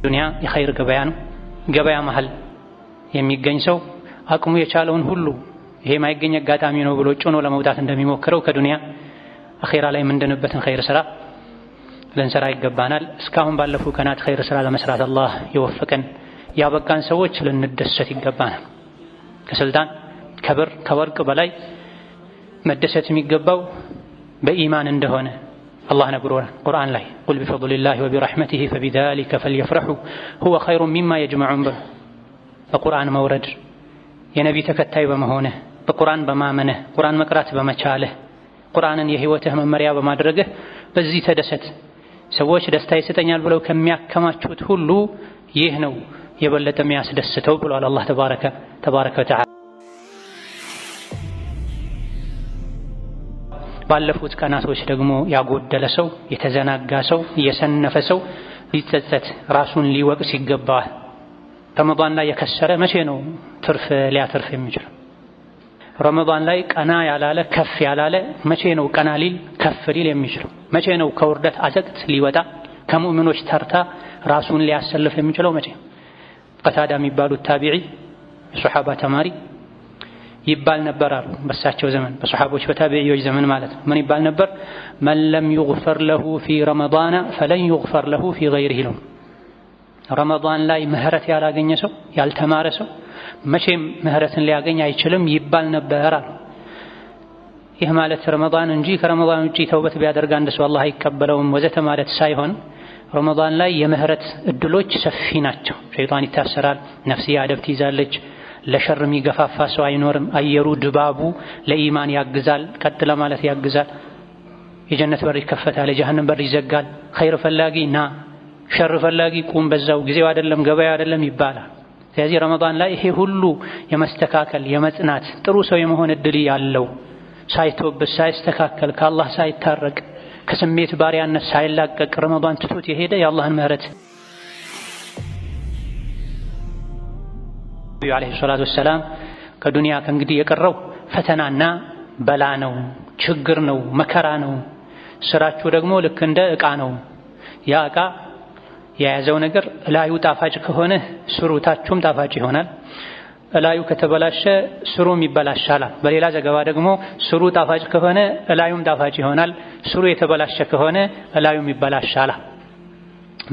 ዱንያ የኸይር ገበያ ነው። ገበያ መሃል የሚገኝ ሰው አቅሙ የቻለውን ሁሉ ይሄ ማይገኝ አጋጣሚ ነው ብሎ ጭኖ ለመውጣት እንደሚሞክረው ከዱንያ አኺራ ላይ ምንድንበትን ኸይር ስራ ልንሰራ ይገባናል። እስካሁን ባለፉ ቀናት ኸይር ስራ ለመስራት አላህ የወፈቀን ያበቃን ሰዎች ልንደሰት ይገባናል። ከስልጣን ከብር ከወርቅ በላይ መደሰት የሚገባው በኢማን እንደሆነ አላህ ነግሮናል ቁርአን ላይ ቁል ቢፈድሊላሂ ወቢረሕመቲሂ ፈቢዛሊከ ፈልየፍረሑ ሁወ ኸይሩን ሚማ የጅመዑን። በቁርአን መውረድ የነቢ ተከታይ በመሆንህ በቁርአን በማመንህ ቁርአን መቅራት በመቻልህ ቁርአንን የህይወትህ መመሪያ በማድረግህ በዚህ ተደሰት። ሰዎች ደስታ ይሰጠኛል ብለው ከሚያከማቹት ሁሉ ይህ ነው የበለጠ የሚያስደስተው ብሏል አላህ ተባረከ ወተዓላ። ባለፉት ቀናቶች ደግሞ ያጎደለ ሰው የተዘናጋ ሰው የሰነፈ ሰው ሊጸጸት ራሱን ሊወቅስ ይገባዋል። ረመዳን ላይ የከሰረ መቼ ነው ትርፍ ሊያተርፍ የሚችለው? ረመዳን ላይ ቀና ያላለ ከፍ ያላለ መቼ ነው ቀና ሊል ከፍ ሊል የሚችለው? መቼ ነው ከውርደት አዘቅት ሊወጣ ከሙእሚኖች ተርታ ራሱን ሊያሰልፍ የሚችለው መቼ? ቀታዳ የሚባሉት ታቢዒ የሱሐባ ተማሪ ይባል ነበር አሉ በሳቸው ዘመን በሱሐቦች በታቢዒዎች ዘመን ማለት ነው። ምን ይባል ነበር? መን ለም ዩግፈር ለሁ ፊ ረመዳን ፈለን ዩግፈር ለሁ ፊ ገይሪሂ ነው። ረመዳን ላይ ምህረት ያላገኘ ሰው ያልተማረ ሰው መቼም ምህረትን ሊያገኝ አይችልም ይባል ነበር አሉ። ይህ ማለት ረመዳን እንጂ ከረመዳን ውጪ ተውበት ቢያደርግ አንድ ሰው አላህ አይቀበለውም ወዘተ ማለት ሳይሆን ረመዳን ላይ የምህረት እድሎች ሰፊ ናቸው። ሸይጣን ይታሰራል፣ ነፍስያ አደብ ትይዛለች፣ ለሸር የሚገፋፋ ሰው አይኖርም። አየሩ ድባቡ ለኢማን ያግዛል፣ ቀጥ ለማለት ያግዛል። የጀነት በር ይከፈታል፣ የጀሃነም በር ይዘጋል። ኸይር ፈላጊ ና፣ ሸር ፈላጊ ቁም፣ በዛው ጊዜው አይደለም ገበያ አይደለም ይባላል። ስለዚህ ረመዳን ላይ ይሄ ሁሉ የመስተካከል የመጽናት ጥሩ ሰው የመሆን እድል ያለው ሳይተውበት ሳይስተካከል ከአላህ ሳይታረቅ ከስሜት ባሪያነት ሳይላቀቅ ረመዳን ትቶት የሄደ የአላህን ምህረት ነብዩ አለይሂ ሰላቱ ወሰላም ከዱንያ ከእንግዲህ የቀረው ፈተናና በላ ነው፣ ችግር ነው፣ መከራ ነው። ስራችሁ ደግሞ ልክ እንደ ዕቃ ነው። ያ ዕቃ የያዘው ነገር እላዩ ጣፋጭ ከሆነ ስሩ ታቹም ጣፋጭ ይሆናል። እላዩ ከተበላሸ ስሩም ይበላሻል። በሌላ ዘገባ ደግሞ ስሩ ጣፋጭ ከሆነ እላዩም ጣፋጭ ይሆናል። ስሩ የተበላሸ ከሆነ እላዩም ይበላሻል።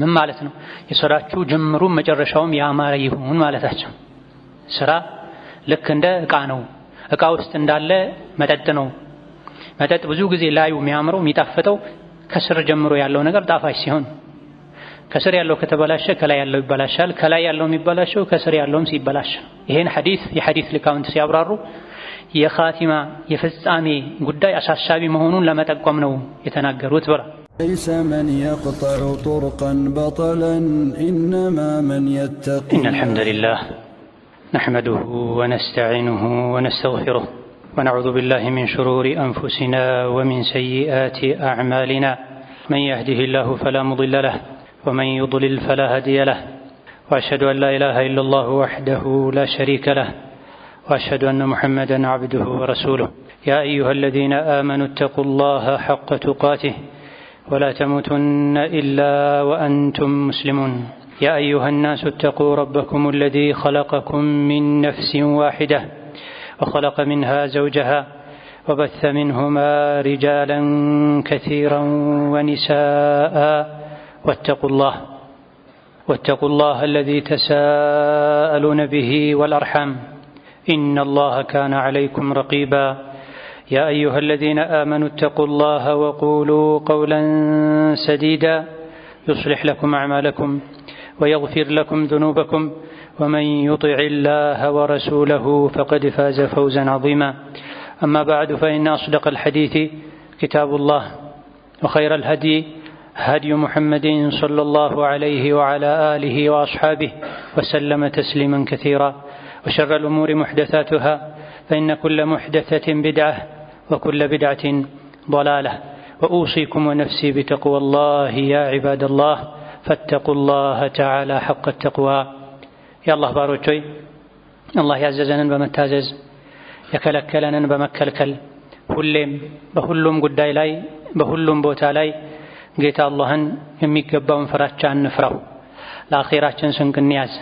ምን ማለት ነው? የሥራችሁ ጅምሩም መጨረሻውም ያማረ ይሁን ማለታቸው። ስራ ልክ እንደ ዕቃ ነው። ዕቃ ውስጥ እንዳለ መጠጥ ነው። መጠጥ ብዙ ጊዜ ላዩ የሚያምረው የሚጣፍጠው ከስር ጀምሮ ያለው ነገር ጣፋጭ ሲሆን፣ ከስር ያለው ከተበላሸ ከላይ ያለው ይበላሻል። ከላይ ያለው የሚበላሸው ከስር ያለውም ሲበላሽ። ይሄን የሐዲስ ሊቃውንት ሲያብራሩ የኻቲማ የፍጻሜ ጉዳይ አሳሳቢ መሆኑን ለመጠቆም ነው የተናገሩት ብላ ليس من يقطع طرقا بطلا إنما من يتقي. إن الحمد لله نحمده ونستعينه ونستغفره ونعوذ بالله من شرور أنفسنا ومن سيئات أعمالنا. من يهده الله فلا مضل له ومن يضلل فلا هادي له. وأشهد أن لا إله إلا الله وحده لا شريك له وأشهد أن محمدا عبده ورسوله. يا أيها الذين آمنوا اتقوا الله حق تقاته ولا تموتن إلا وأنتم مسلمون. يا أيها الناس اتقوا ربكم الذي خلقكم من نفس واحدة وخلق منها زوجها وبث منهما رجالا كثيرا ونساء واتقوا الله الذي تساءلون به والأرحام إن الله كان عليكم رقيبا. يا أيها الذين آمنوا اتقوا الله وقولوا قولا سديدا يصلح لكم أعمالكم ويغفر لكم ذنوبكم ومن يطع الله ورسوله فقد فاز فوزا عظيما. أما بعد فإن أصدق الحديث كتاب الله وخير الهدي هدي محمد صلى الله عليه وعلى آله وأصحابه وسلم تسليما كثيرا. وشر الأمور محدثاتها فإن كل محدثة بدعة وكل بدعة ضلالة. وأوصيكم ونفسي بتقوى الله يا عباد الله فاتقوا الله تعالى حق التقوى. يا الله باروچوي الله ያዘዘንን በመታዘዝ የከለከለንን በመከልከል ሁሌም በሁሉም ጉዳይ ላይ በሁሉም ቦታ ላይ ጌታ አላህን የሚገባውን ፍራቻ እንፍራው። ለአኺራችን ስንቅ እንያዝ።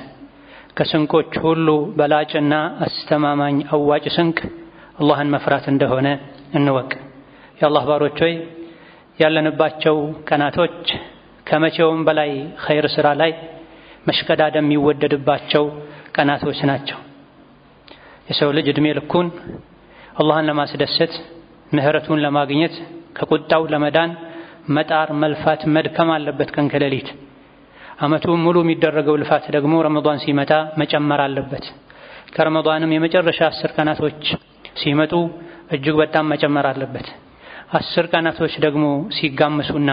ከስንቆች ሁሉ በላጭና አስተማማኝ አዋጭ ስንቅ አላህን መፍራት እንደሆነ እንወቅ። የአላህ ባሮች ሆይ ያለንባቸው ቀናቶች ከመቼውም በላይ ኸይር ስራ ላይ መሽቀዳደም የሚወደድባቸው ቀናቶች ናቸው። የሰው ልጅ እድሜ ልኩን አላህን ለማስደሰት ምህረቱን ለማግኘት ከቁጣው ለመዳን መጣር፣ መልፋት፣ መድከም አለበት ቀን ከሌሊት። ዓመቱን ሙሉ የሚደረገው ልፋት ደግሞ ረመዳን ሲመጣ መጨመር አለበት። ከረመዳንም የመጨረሻ 10 ቀናቶች ሲመጡ እጅግ በጣም መጨመር አለበት። 10 ቀናቶች ደግሞ ሲጋምሱና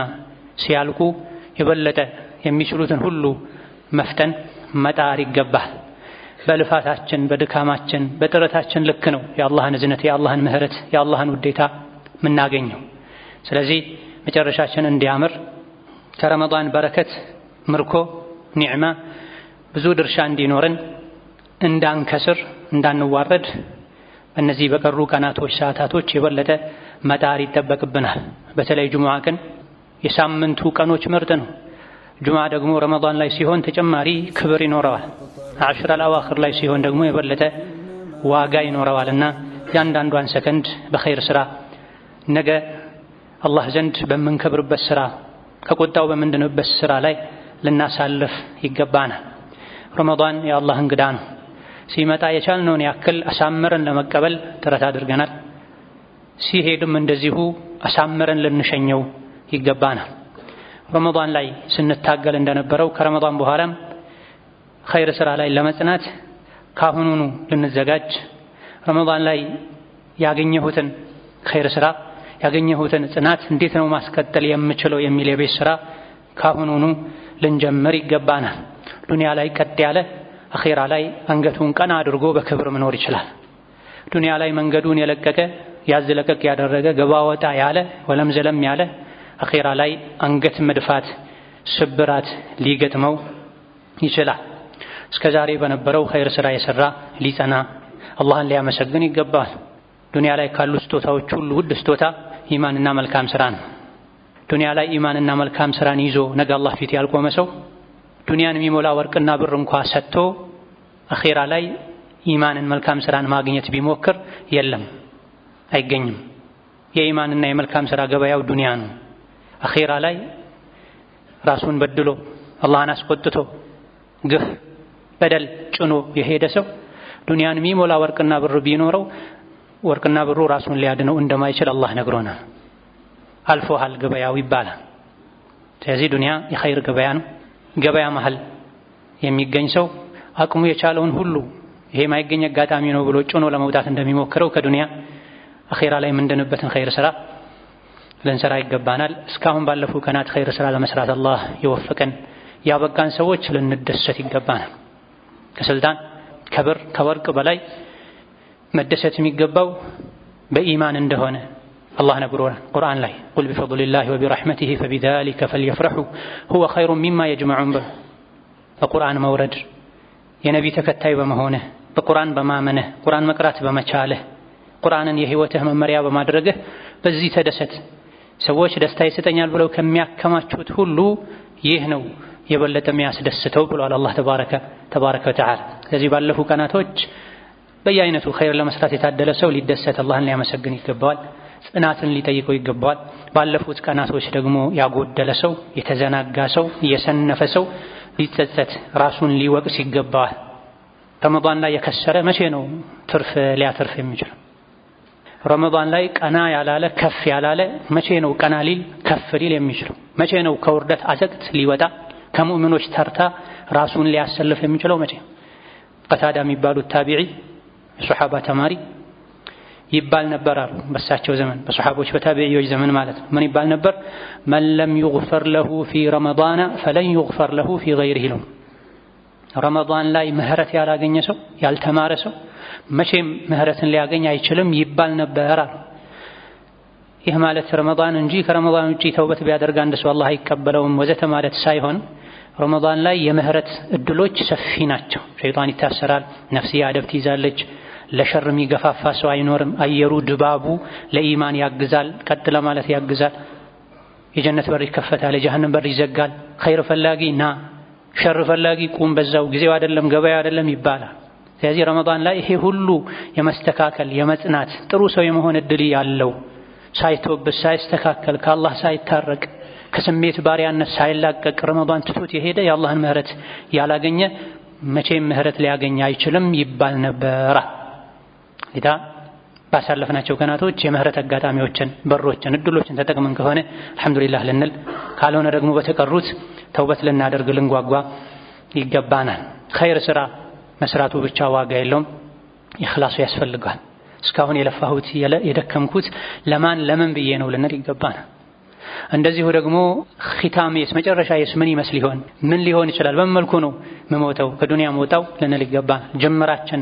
ሲያልቁ የበለጠ የሚችሉትን ሁሉ መፍጠን መጣር ይገባል። በልፋታችን በድካማችን በጥረታችን ልክ ነው የአላህን እዝነት የአላህን ምህረት የአላህን ውዴታ የምናገኘው። ስለዚህ መጨረሻችን እንዲያምር ከረመዳን በረከት ምርኮ ኒዕማ ብዙ ድርሻ እንዲኖረን እንዳንከስር እንዳንዋረድ በእነዚህ በቀሩ ቀናቶች ሰዓታቶች የበለጠ መጣር ይጠበቅብናል። በተለይ ጁሙዓ ቀን የሳምንቱ ቀኖች ምርጥ ነው። ጁሙዓ ደግሞ ረመዳን ላይ ሲሆን ተጨማሪ ክብር ይኖረዋል። አሽር አልአዋኺር ላይ ሲሆን ደግሞ የበለጠ ዋጋ ይኖረዋልና ያንዳንዷን ሰከንድ በኸይር ስራ ነገ አላህ ዘንድ በምንከብርበት ስራ ከቁጣው በምንድንበት ስራ ላይ ልናሳልፍ ይገባናል። ረመዳን የአላህ እንግዳ ነው። ሲመጣ የቻልነውን ያክል አሳምረን ለመቀበል ጥረት አድርገናል። ሲሄድም እንደዚሁ አሳምረን ልንሸኘው ይገባናል። ረመዳን ላይ ስንታገል እንደነበረው ከረመዳን በኋላም ኸይር ስራ ላይ ለመጽናት ካሁኑኑ ልንዘጋጅ፣ ረመዳን ላይ ያገኘሁትን ኸይር ስራ ያገኘሁትን ጽናት እንዴት ነው ማስቀጠል የምችለው የሚል የቤት ስራ ካሁኑኑ ልንጀምር ይገባናል። ዱንያ ላይ ቀጥ ያለ አኺራ ላይ አንገቱን ቀና አድርጎ በክብር መኖር ይችላል። ዱንያ ላይ መንገዱን የለቀቀ ያዝ ለቀቅ ያደረገ ገባ ወጣ ያለ ወለም ዘለም ያለ አኺራ ላይ አንገት መድፋት ስብራት ሊገጥመው ይችላል። እስከዛሬ በነበረው ኸይር ስራ የሰራ ሊጸና አላህን ሊያመሰግን ይገባል። ዱንያ ላይ ካሉ ስጦታዎች ሁሉ ውድ ስጦታ ኢማንና መልካም ስራ ነው። ዱንያ ላይ ኢማንና መልካም ስራን ይዞ ነገ አላህ ፊት ያልቆመ ሰው ዱንያን የሚሞላ ወርቅና ብር እንኳን ሰጥቶ አኺራ ላይ ኢማንን መልካም ስራን ማግኘት ቢሞክር የለም፣ አይገኝም። የኢማንና የመልካም ስራ ገበያው ዱንያ ነው። አኺራ ላይ ራሱን በድሎ አላህን አስቆጥቶ ግፍ በደል ጭኖ የሄደ ሰው ዱንያን የሚሞላ ወርቅና ብር ቢኖረው ወርቅና ብሩ ራሱን ሊያድነው እንደማይችል አላህ ነግሮናል። አልፎሃል ገበያው ይባላል። ስለዚህ ዱንያ የኸይር ገበያ ነው። ገበያ መሃል የሚገኝ ሰው አቅሙ የቻለውን ሁሉ ይሄ ማይገኝ አጋጣሚ ነው ብሎ ጭኖ ለመውጣት እንደሚሞክረው ከዱንያ አኺራ ላይ ምንድንበትን ኸይር ስራ ልንሰራ ይገባናል። እስካሁን ባለፉ ቀናት ኸይር ስራ ለመስራት አላህ የወፈቀን ያበቃን ሰዎች ልንደሰት ይገባናል። ከስልጣን ከብር ከወርቅ በላይ መደሰት የሚገባው በኢማን እንደሆነ አላህ ነግሮናል ቁርአን ላይ ቁል ቢፈድሊላሂ ወቢረሕመቲሂ ፈቢዛሊከ ፈልየፍረሑ ሁወ ኸይሩን ሚማ የጅመዑን። በቁርአን መውረድ የነቢ ተከታይ በመሆንህ በቁርአን በማመንህ ቁርአን መቅራት በመቻልህ ቁርአንን የህይወትህ መመሪያ በማድረግህ በዚህ ተደሰት። ሰዎች ደስታ ይሰጠኛል ብለው ከሚያከማቹት ሁሉ ይህ ነው የበለጠ የሚያስደስተው ብሏል አላህ ተባረከ ወተዓላ። ስለዚህ ባለፉ ቀናቶች በየአይነቱ ኸይር ለመስራት የታደለ ሰው ሊደሰት አላህን ሊያመሰግን ይገባዋል። ጽናትን ሊጠይቀው ይገባዋል። ባለፉት ቀናቶች ደግሞ ያጎደለ ሰው የተዘናጋ ሰው የሰነፈ ሰው ሊጸጸት ራሱን ሊወቅስ ይገባዋል። ረመዳን ላይ የከሰረ መቼ ነው ትርፍ ሊያተርፍ የሚችለው? ረመዳን ላይ ቀና ያላለ ከፍ ያላለ መቼ ነው ቀና ሊል ከፍ ሊል የሚችለው? መቼ ነው ከውርደት አዘቅት ሊወጣ ከሙእሚኖች ተርታ ራሱን ሊያሰልፍ የሚችለው? መቼ? ቀታዳ የሚባሉት ታቢዒ የሶሐባ ተማሪ ይባል ነበር አሉ በሳቸው ዘመን በሶሐቦች በታቢዒዎች ዘመን ማለት ነው። ምን ይባል ነበር? መን ለም ይግፈር ለሁ ፊ ረመዳን ፈለን ይግፈር ለሁ ፊ ገይሪሂ ነው። ረመዳን ላይ ምህረት ያላገኘ ሰው ያልተማረ ሰው መቼም ምህረትን ሊያገኝ አይችልም ይባል ነበር አሉ። ይህ ማለት ረመዳን እንጂ ከረመዳን ውጪ ተውበት ቢያደርግ አንድ ሰው አላህ አይቀበለውም ወዘተ ማለት ሳይሆን ረመዳን ላይ የምህረት እድሎች ሰፊ ናቸው። ሸይጣን ይታሰራል፣ ነፍስያ አደብ ትይዛለች፣ ለሸር የሚገፋፋ ሰው አይኖርም። አየሩ ድባቡ ለኢማን ያግዛል፣ ቀጥ ለማለት ያግዛል። የጀነት በር ይከፈታል፣ የጀሃነም በር ይዘጋል። ኸይር ፈላጊ ና ሸር ፈላጊ ቁም በዛው ጊዜው አይደለም ገበያ አይደለም ይባላል። ስለዚህ ረመዳን ላይ ይሄ ሁሉ የመስተካከል የመጽናት ጥሩ ሰው የመሆን እድል ያለው ሳይተውበት ሳይስተካከል ከአላህ ሳይታረቅ ከስሜት ባሪያነት ሳይላቀቅ ረመዳን ትቶት የሄደ የአላህን ምህረት ያላገኘ መቼም ምህረት ሊያገኝ አይችልም ይባል ነበር። ኢዳ ባሳለፍናቸው ቀናቶች የምህረት አጋጣሚዎችን በሮችን እድሎችን ተጠቅመን ከሆነ አልሐምዱሊላህ ልንል፣ ካልሆነ ደግሞ በተቀሩት ተውበት ልናደርግ ልንጓጓ ይገባናል። ኸይር ስራ መስራቱ ብቻ ዋጋ የለውም፣ ኢኽላሱ ያስፈልጋል። እስካሁን የለፋሁት የደከምኩት ለምን ብዬ ነው ልንል ይገባናል። እንደዚሁ ደግሞ ኺታሜስ መጨረሻዬስ ምን ይመስል ይሆን? ምን ሊሆን ይችላል? በምን መልኩ ነው የምሞተው ከዱንያ መውጣው ልንል ይገባናል። ጅምራችን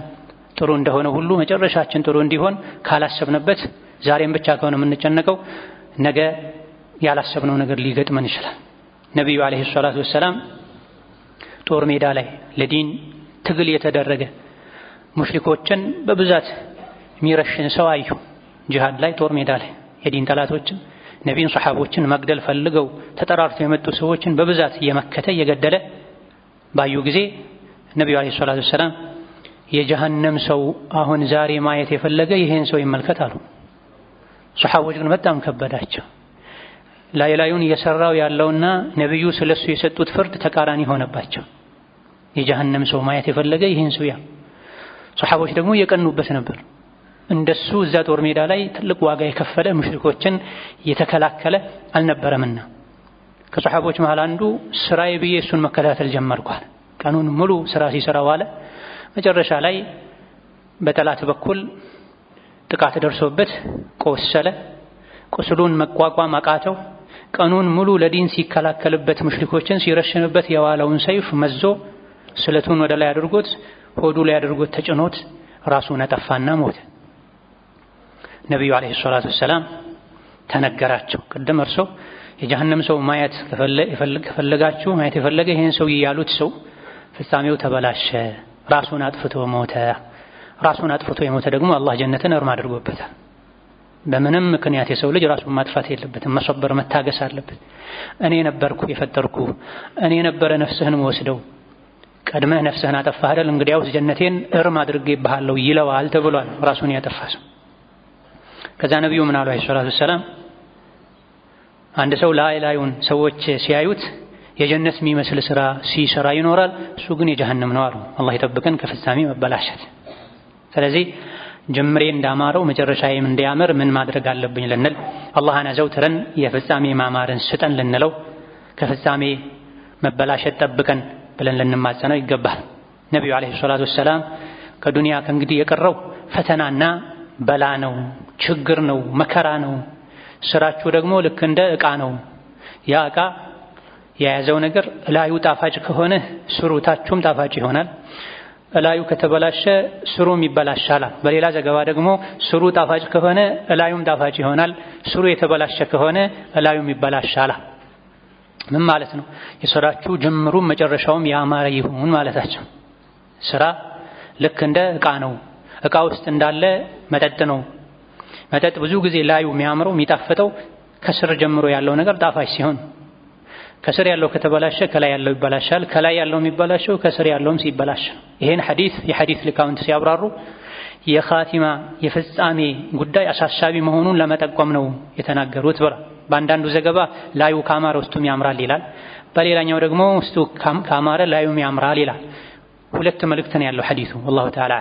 ጥሩ እንደሆነ ሁሉ መጨረሻችን ጥሩ እንዲሆን ካላሰብንበት ዛሬም ብቻ ከሆነ የምንጨነቀው ነገ ያላሰብነው ነገር ሊገጥመን ይችላል። ነቢዩ አለይሂ ሰላቱ ወሰላም ጦር ሜዳ ላይ ለዲን ትግል የተደረገ ሙሽሪኮችን በብዛት የሚረሽን ሰው አዩ። ጂሃድ ላይ ጦር ሜዳ ላይ የዲን ጠላቶችን ነቢዩን ሰሓቦችን መግደል ፈልገው ተጠራርተው የመጡ ሰዎችን በብዛት እየመከተ እየገደለ ባዩ ጊዜ ነቢዩ አለይሂ ሰላቱ ወሰላም የጀሃነም ሰው አሁን ዛሬ ማየት የፈለገ ይሄን ሰው ይመልከት አሉ። ሰሓቦች ግን በጣም ከበዳቸው። ላዩን እየሰራው ያለውና ነቢዩ ስለሱ የሰጡት ፍርድ ተቃራኒ ሆነባቸው። የጀሃነም ሰው ማየት የፈለገ ይሄን ሰው ሰሓቦች ደግሞ እየቀኑበት ነበር። እንደሱ እዛ ጦር ሜዳ ላይ ትልቅ ዋጋ የከፈለ ሙሽሪኮችን የተከላከለ አልነበረምና ከሰሓቦች መሃል አንዱ ስራዬ ብዬ እሱን መከታተል ጀመርኳል። ቀኑን ሙሉ ስራ ሲሰራ ዋለ። መጨረሻ ላይ በጠላት በኩል ጥቃት ደርሶበት ቆሰለ። ቁስሉን መቋቋም አቃተው። ቀኑን ሙሉ ለዲን ሲከላከልበት ሙሽሪኮችን ሲረሽንበት የዋለውን ሰይፍ መዞ ስለቱን ወደ ላይ አድርጎት ሆዱ ላይ አድርጎት ተጭኖት ራሱን አጠፋና ሞተ። ነቢዩ አለይሂ ሰላቱ ወሰላም ተነገራቸው። ቅድም እርሶ የጀሃነም ሰው ማየት ከፈለጋችሁ ማየት የፈለገ ይሄን ሰው ያሉት ሰው ፍጻሜው ተበላሸ፣ ራሱን አጥፍቶ ሞተ። ራሱን አጥፍቶ የሞተ ደግሞ አላህ ጀነትን እርም አድርጎበታል። በምንም ምክንያት የሰው ልጅ ራሱን ማጥፋት የለበትም። መሰበር መታገስ አለበት። እኔ ነበርኩ የፈጠርኩ እኔ ነበረ ነፍስህን ወስደው ቀድመህ ነፍስህን አጠፋህ አይደል? እንግዲያውስ ጀነቴን እርም አድርጌብሃለሁ ይለዋል ተብሏል ራሱን ያጠፋ ሰው። ከዛ ነብዩ ምን አሉ አለይሂ ሰላቱ ወሰላም አንድ ሰው ላዩን ሰዎች ሲያዩት የጀነት የሚመስል ስራ ሲሰራ ይኖራል፣ እሱ ግን የጀሃነም ነው አሉ። አላህ ይጠብቀን ከፍጻሜ መበላሸት። ስለዚህ ጅምሬ እንዳማረው መጨረሻዬም እንዲያምር ምን ማድረግ አለብኝ ልንል አላህን አዘውትረን የፍጻሜ ማማርን ስጠን ልንለው ከፍጻሜ መበላሸት ጠብቀን ብለን ልንማጸነው ይገባል። ነብዩ አለይሂ ሰላቱ ወሰላም ከዱንያ ከእንግዲህ የቀረው ፈተናና በላ ነው፣ ችግር ነው፣ መከራ ነው። ስራችሁ ደግሞ ልክ እንደ ዕቃ ነው። ያ ዕቃ የያዘው ነገር እላዩ ጣፋጭ ከሆነ ስሩ ታችሁም ጣፋጭ ይሆናል። እላዩ ከተበላሸ ስሩም ይበላሻል። በሌላ ዘገባ ደግሞ ስሩ ጣፋጭ ከሆነ እላዩም ጣፋጭ ይሆናል። ስሩ የተበላሸ ከሆነ እላዩም ይበላሻል። ምን ማለት ነው? የስራችሁ ጅምሩም መጨረሻውም ያማረ ይሁን ማለታቸው። ስራ ልክ እንደ ዕቃ ነው። ዕቃ ውስጥ እንዳለ መጠጥ ነው። መጠጥ ብዙ ጊዜ ላዩ የሚያምረው የሚጣፍጠው ከስር ጀምሮ ያለው ነገር ጣፋጭ ሲሆን፣ ከስር ያለው ከተበላሸ ከላይ ያለው ይበላሻል። ከላይ ያለው የሚበላሸው ከስር ያለውም ሲበላሽ። ይሄን የሐዲስ ሊቃውንት ሲያብራሩ የኻቲማ የፍጻሜ ጉዳይ አሳሳቢ መሆኑን ለመጠቆም ነው የተናገሩት። በአንዳንዱ ዘገባ ላዩ ካማረ ውስጡም ያምራል ይላል። በሌላኛው ደግሞ ውስጡ ካማረ ላዩም ያምራል ይላል። ሁለት መልእክት ነው ያለው ሐዲሱ والله تعالى።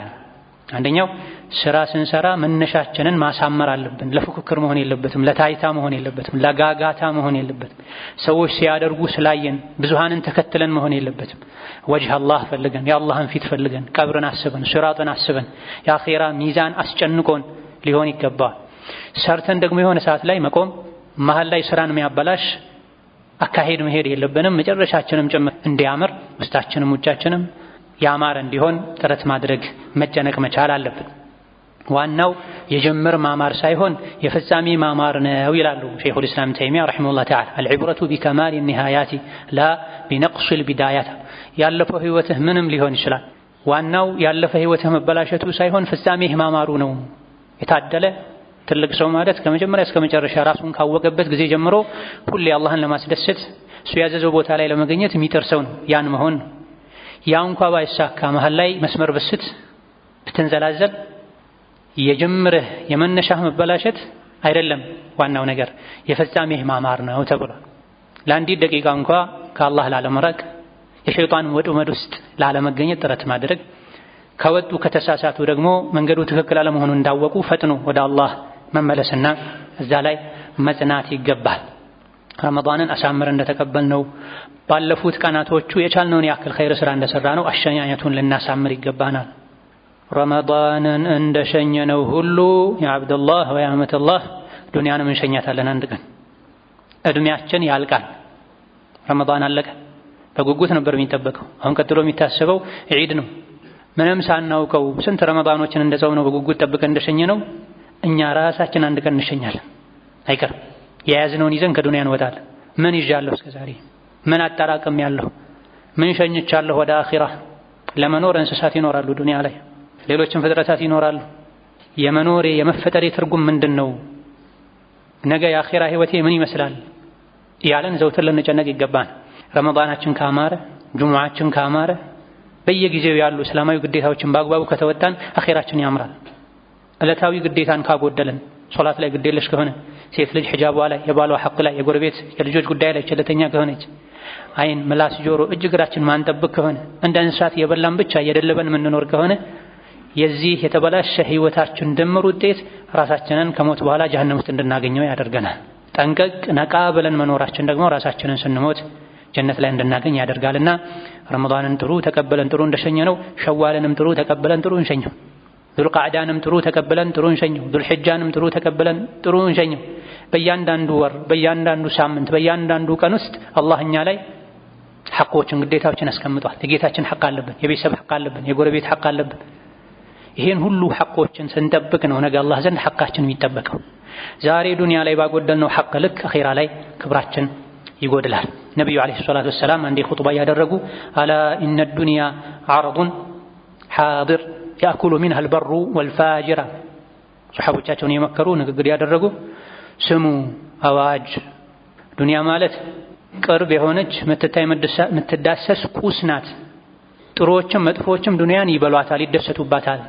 አንደኛው ስራ ስንሰራ መነሻችንን ማሳመር አለብን። ለፉክክር መሆን የለበትም፣ ለታይታ መሆን የለበትም፣ ለጋጋታ መሆን የለበትም። ሰዎች ሲያደርጉ ስላየን ብዙሃንን ተከትለን መሆን የለበትም። ወጅህ አላህ ፈልገን የአላህን ፊት ፈልገን ቀብርን አስበን ሲራጥን አስበን የአኺራ ሚዛን አስጨንቆን ሊሆን ይገባል። ሰርተን ደግሞ የሆነ ሰዓት ላይ መቆም መሃል ላይ ስራን የሚያበላሽ አካሄድ መሄድ የለብንም። መጨረሻችንም ጭምር እንዲያምር ውስጣችንም ውጫችንም ያማረ እንዲሆን ጥረት ማድረግ መጨነቅ መቻል አለብን። ዋናው የጅምር ማማር ሳይሆን የፍጻሜ ማማር ነው ይላሉ ሸይኹል ኢስላም ተይሚያ ረሂመሁላህ ተዓላ። አልዕብረቱ ቢከማል ኒሃያቲ ላ ቢነቅስ ልቢዳያት። ያለፈው ህይወትህ ምንም ሊሆን ይችላል። ዋናው ያለፈ ህይወትህ መበላሸቱ ሳይሆን ፍጻሜህ ማማሩ ነው። የታደለ ትልቅ ሰው ማለት ከመጀመሪያ እስከ መጨረሻ ራሱን ካወቀበት ጊዜ ጀምሮ ሁሌ አላህን ለማስደሰት እሱ ያዘዘው ቦታ ላይ ለመገኘት የሚጥር ሰው ነው ያን መሆን። ያ እንኳ ባይሳካ መሃል ላይ መስመር ብስት ብትንዘላዘል የጅምርህ የመነሻህ መበላሸት አይደለም ዋናው ነገር የፍጻሜህ ማማር ነው ተብሏል። ለአንዲት ደቂቃ እንኳ ከአላህ ላለመራቅ የሸይጣን ወጥመድ ውስጥ ላለመገኘት ጥረት ማድረግ፣ ከወጡ ከተሳሳቱ ደግሞ መንገዱ ትክክል አለመሆኑን እንዳወቁ ፈጥኖ ወደ አላህ መመለስና እዛ ላይ መጽናት ይገባል። ረመዳንን አሳምረን እንደተቀበልነው ባለፉት ቀናቶቹ የቻልነውን ያክል ኸይር ስራ እንደሰራ ነው አሸኛኘቱን ልናሳምር ይገባናል። ረመዳንን እንደሸኘነው ሁሉ የአብደላህ ወየአመተላህ ዱንያንም እንሸኛታለን። አንድ ቀን እድሜያችን ያልቃል። ረመዳን አለቀ። በጉጉት ነበር የሚጠበቀው። አሁን ቀጥሎ የሚታሰበው ዒድ ነው። ምንም ሳናውቀው ስንት ረመዳኖችን እንደጾምነው በጉጉት ጠብቀን እንደሸኘነው እኛ ራሳችን አንድ ቀን እንሸኛለን። አይቀርም። የያዝነውን ይዘን ከዱንያ እንወጣለን። ምን ይዣለሁ እስከዛሬ? ምን አጠራቅም ያለሁ? ምን ሸኝቻለሁ ወደ አኺራ? ለመኖር እንስሳት ይኖራሉ ዱንያ ላይ፣ ሌሎችም ፍጥረታት ይኖራሉ። የመኖሬ የመፈጠሬ ትርጉም ምንድነው? ነገ የአኺራ ህይወቴ ምን ይመስላል? ያለን ዘውትር ልንጨነቅ ይገባን። ረመዳናችን ካማረ፣ ጁሙዓችን ካማረ፣ በየጊዜው ያሉ እስላማዊ ግዴታዎችን በአግባቡ ከተወጣን አኺራችን ያምራል። ዕለታዊ ግዴታን ካጎደለን፣ ሶላት ላይ ግዴለሽ ከሆነ፣ ሴት ልጅ ሒጃቧ ላይ፣ የባሏ ሐቅ ላይ፣ የጎረቤት የልጆች ጉዳይ ላይ ቸልተኛ ከሆነች፣ አይን፣ ምላስ፣ ጆሮ፣ እጅ እግራችን ማንጠብቅ ከሆነ፣ እንደ እንስሳት የበላን ብቻ እየደለበን የምንኖር ከሆነ የዚህ የተበላሸ ህይወታችን ድምር ውጤት ራሳችንን ከሞት በኋላ ጀሀነም ውስጥ እንድናገኘው ያደርገናል። ጠንቀቅ ነቃ ብለን መኖራችን ደግሞ ራሳችንን ስንሞት ጀነት ላይ እንድናገኝ ያደርጋልና ረመዳንን ጥሩ ተቀበለን ጥሩ እንደሸኘነው ሸዋልንም ጥሩ ተቀበለን ጥሩ እንሸኘው። ዙልቃዕዳንም ጥሩ ተቀበለን ጥሩ እንሸኘው። ዙልሒጃንም ጥሩ ተቀበለን ጥሩ እንሸኘው። በእያንዳንዱ ወር፣ በእያንዳንዱ ሳምንት፣ በእያንዳንዱ ቀን ውስጥ አላህ እኛ ላይ ሐቆችን ግዴታዎችን አስቀምጧል። የጌታችን ሐቅ አለብን፣ የቤተሰብ ሐቅ አለብን፣ የጎረቤት ሐቅ አለብን። ይሄን ሁሉ ሐቆችን ስንጠብቅ ነው ነገ አላህ ዘንድ ሐቃችን የሚጠበቀው። ዛሬ ዱንያ ላይ ባጎደልነው ሐቅ ልክ አኺራ ላይ ክብራችን ይጎድላል። ነብዩ አለይሂ ሰላቱ ወሰላም አንዴ ኹጥባ ያደረጉ አላ ኢነ ዱንያ ዐርዱን ሓዲር ያእኩሉ ሚንሃ አልበሩ ወልፋጅራ ሰሐቦቻቸውን የመከሩ ንግግር ያደረጉ ስሙ አዋጅ፣ ዱንያ ማለት ቅርብ የሆነች ምትታይ ምትዳሰስ ቁስ ናት። ጥሩዎችም መጥፎዎችም ዱንያን ይበሏታል፣ ይደሰቱባታል።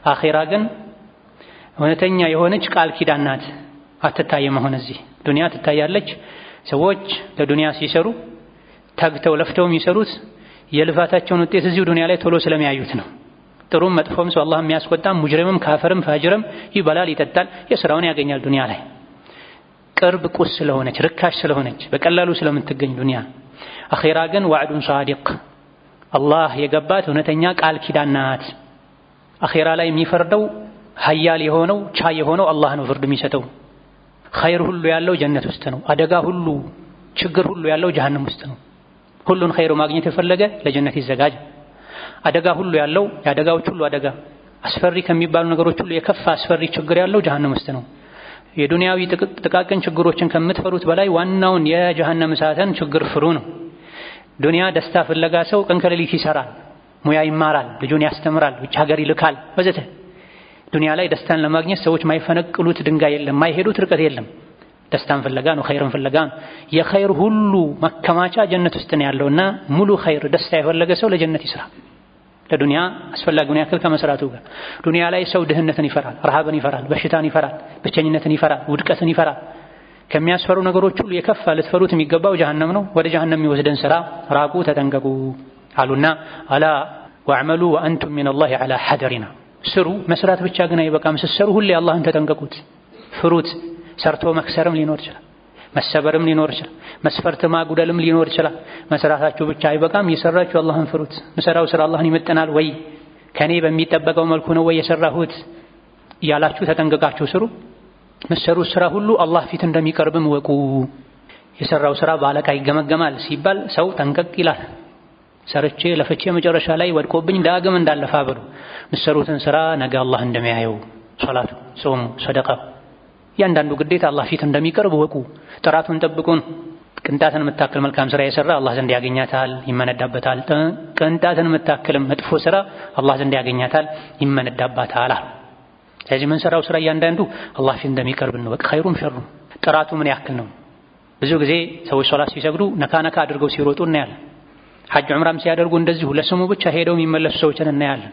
አኺራ ግን እውነተኛ የሆነች ቃል ኪዳን ናት። አትታየም። አሁን እዚህ ዱንያ ትታያለች። ሰዎች ለዱንያ ሲሰሩ ታግተው ለፍተው የሚሰሩት የልፋታቸውን ውጤት እዚሁ ዱንያ ላይ ቶሎ ስለሚያዩት ነው። ጥሩም መጥፎም ሰው አላህ የሚያስቆጣም ሙጅሪምም ካፈርም ፋጅርም ይበላል ይጠጣል፣ የሥራውን ያገኛል ዱንያ ላይ። ቅርብ ቁስ ስለሆነች ርካሽ ስለሆነች በቀላሉ ስለምትገኝ ዱንያ። አኺራ ግን ዋዕዱን ሳዲቅ አላህ የገባት እውነተኛ ቃል ኪዳን ናት። አኺራ ላይ የሚፈርደው ሀያል የሆነው ቻይ የሆነው አላህ ነው ፍርድ የሚሰጠው። ኸይር ሁሉ ያለው ጀነት ውስጥ ነው። አደጋ ሁሉ ችግር ሁሉ ያለው ጀሀነም ውስጥ ነው። ሁሉን ኸይር ማግኘት የፈለገ ለጀነት ይዘጋጅ። አደጋ ሁሉ ያለው የአደጋዎች ሁሉ አደጋ አስፈሪ ከሚባሉ ነገሮች ሁሉ የከፋ አስፈሪ ችግር ያለው ጀሀነም ውስጥ ነው። የዱንያዊ ጥቃቅን ችግሮችን ከምትፈሩት በላይ ዋናውን የጀሀነም እሳትን ችግር ፍሩ ነው። ዱንያ ደስታ ፍለጋ ሰው ቀን ከሌሊት ይሰራል፣ ሙያ ይማራል፣ ልጁን ያስተምራል፣ ውጭ ሀገር ይልካል ወዘተ። ዱንያ ላይ ደስታን ለማግኘት ሰዎች ማይፈነቅሉት ድንጋይ የለም፣ ማይሄዱት ርቀት የለም። ደስታን ፍለጋ ነው፣ ኸይርን ፍለጋ ነው። የኸይር ሁሉ ማከማቻ ጀነት ውስጥ ነው ያለውና ሙሉ ኸይር ደስታ የፈለገ ሰው ለጀነት ይስራ። ለዱንያ አስፈላጊውን ያክል ከመስራቱ ጋር ዱንያ ላይ ሰው ድህነትን ይፈራል፣ ረሃብን ይፈራል፣ በሽታን ይፈራል፣ ብቸኝነትን ይፈራል፣ ውድቀትን ይፈራል። ከሚያስፈሩ ነገሮች ሁሉ የከፋ ልትፈሩት የሚገባው ጀሀነም ነው። ወደ ጀሀነም የሚወስደን ስራ ራቁ፣ ተጠንቀቁ አሉና አላ ወዕመሉ ወአንቱም ሚነላሂ ዐላ ሐደሪና ስሩ። መስራት ብቻ ግን አይበቃም። ስትሰሩ ሁሌ አላህን ተጠንቀቁት፣ ፍሩት። ሰርቶ መክሰርም ሊኖር ይችላል፣ መሰበርም ሊኖር ይችላል፣ መስፈርት ማጉደልም ሊኖር ይችላል። መስራታችሁ ብቻ አይበቃም። የሰራችሁ አላህን ፍሩት። ምሰራው ስራ አላህን ይመጥናል ወይ? ከኔ በሚጠበቀው መልኩ ነው ወይ የሰራሁት? እያላችሁ ተጠንቀቃችሁ ስሩ። ምሰሩት ስራ ሁሉ አላህ ፊት እንደሚቀርብም ወቁ። የሰራው ስራ በአለቃ ይገመገማል ሲባል ሰው ጠንቀቅ ይላል። ሰርቼ ለፍቼ መጨረሻ ላይ ወድቆብኝ ዳግም እንዳለፋ ብሎ ምሰሩትን ስራ ነገ አላህ እንደሚያየው ሶላቱ፣ ጾሙ፣ ሰደቃው ያንዳንዱ ግዴታ አላህ ፊት እንደሚቀርብ ወቁ። ጥራቱን ጠብቁን። ቅንጣትን የምታክል መልካም ስራ የሰራ አላህ ዘንድ ያገኛታል፣ ይመነዳበታል። ቅንጣትን የምታክልም መጥፎ ስራ አላህ ዘንድ ያገኛታል፣ ይመነዳባታል። ስለዚህ ምን ሰራው ስራ እያንዳንዱ አላህ ፊት እንደሚቀርብ ነው። ኸይሩም ሸሩም ጥራቱ ምን ያክል ነው? ብዙ ጊዜ ሰዎች ሶላት ሲሰግዱ ነካ ነካ አድርገው ሲሮጡ እናያለን። ሐጅ ዑምራም ሲያደርጉ እንደዚሁ ለስሙ ብቻ ሄደው የሚመለሱ ሰዎችን እናያለን።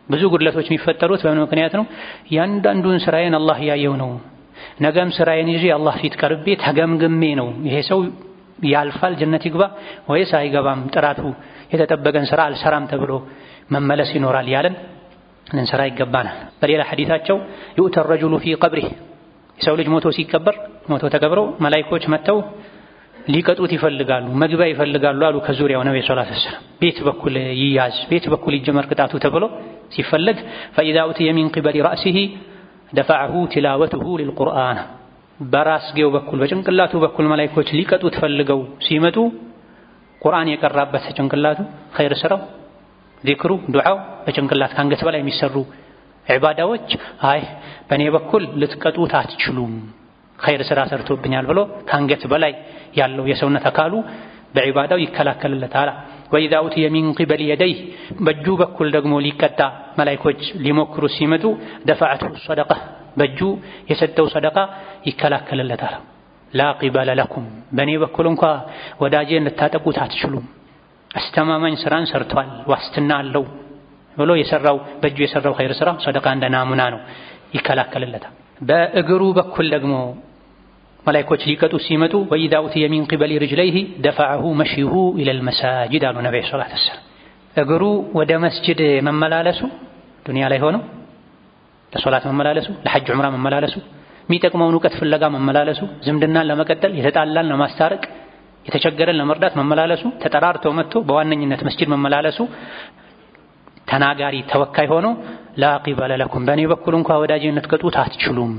ብዙ ጉድለቶች የሚፈጠሩት በምን ምክንያት ነው? ያንዳንዱን ስራዬን አላህ ያየው ነው። ነገም ስራዬን ይዤ አላህ ፊት ቀርቤ ተገምግሜ ነው ይሄ ሰው ያልፋል ጀነት ይግባ ወይስ አይገባም፣ ጥራቱ የተጠበቀን ስራ አልሰራም ተብሎ መመለስ ይኖራል ያለን ልንሰራ ይገባናል። በሌላ ሐዲታቸው يؤتى الرجل في قبره የሰው ልጅ ሞቶ ሲቀበር ሞቶ ተቀብሮ መላእክቶች መጥተው ሊቀጡት ይፈልጋሉ፣ መግቢያ ይፈልጋሉ አሉ ከዙሪያው ነብዩ ሰለላሁ ዐለይሂ ወሰለም። ቤት በኩል ይያዝ፣ ቤት በኩል ይጀመር ቅጣቱ ተብሎ ሲፈልግ فإذا أتي من قبل رأسه دفعه تلاوته للقرآن በራስጌው በኩል በጭንቅላቱ በኩል መላእክቶች ሊቀጡት ፈልገው ሲመጡ ቁርአን የቀራበት ጭንቅላቱ ኸይር ስራው ዚክሩ ዱዓው በጭንቅላት ካንገት በላይ የሚሰሩ ዒባዳዎች አይ በእኔ በኩል ልትቀጡት አትችሉም ኸይር ስራ ሰርቶብኛል ብሎ ካንገት በላይ ያለው የሰውነት አካሉ በዒባዳው ይከላከልለታል። وإذا أوتي من قبل يديه በእጁ በኩል ደግሞ ሊቀጣ መላእክቶች ሊሞክሩ ሲመጡ دفعته الصدقة በእጁ የሰጠው ሰደቃ ይከላከልለታል። لا قبل لكم በእኔ በኩል እንኳ ወዳጄን ልታጠቁት አትችሉም፣ አስተማማኝ ስራን ሰርቷል ዋስትና አለው ብሎ የሰራው በእጁ የሰራው ኸይር ስራ ሰደቃ እንደ ናሙና ነው ይከላከልለታል። በእግሩ በኩል ደግሞ መላእክቶች ሊቀጡ ሲመጡ وإذا أوتي من قبل رجليه دفعه مشيه إلى المساجد አሉ ነብዩ ሰለላሁ ዐለይሂ ወሰለም። እግሩ ወደ መስጂድ መመላለሱ ዱንያ ላይ ሆኖ ለሶላት መመላለሱ፣ ለሐጅ ዑምራ መመላለሱ፣ የሚጠቅመውን ዕውቀት ፍለጋ መመላለሱ፣ ዝምድናን ለመቀጠል፣ የተጣላን ለማስታረቅ፣ የተቸገረን ለመርዳት መመላለሱ፣ ተጠራርተው መጥቶ በዋነኝነት መስጂድ መመላለሱ ተናጋሪ ተወካይ ሆኖ لا قبل لكم በእኔ በኩል እንኳ ወዳጅነት ቀጡት አትችሉም።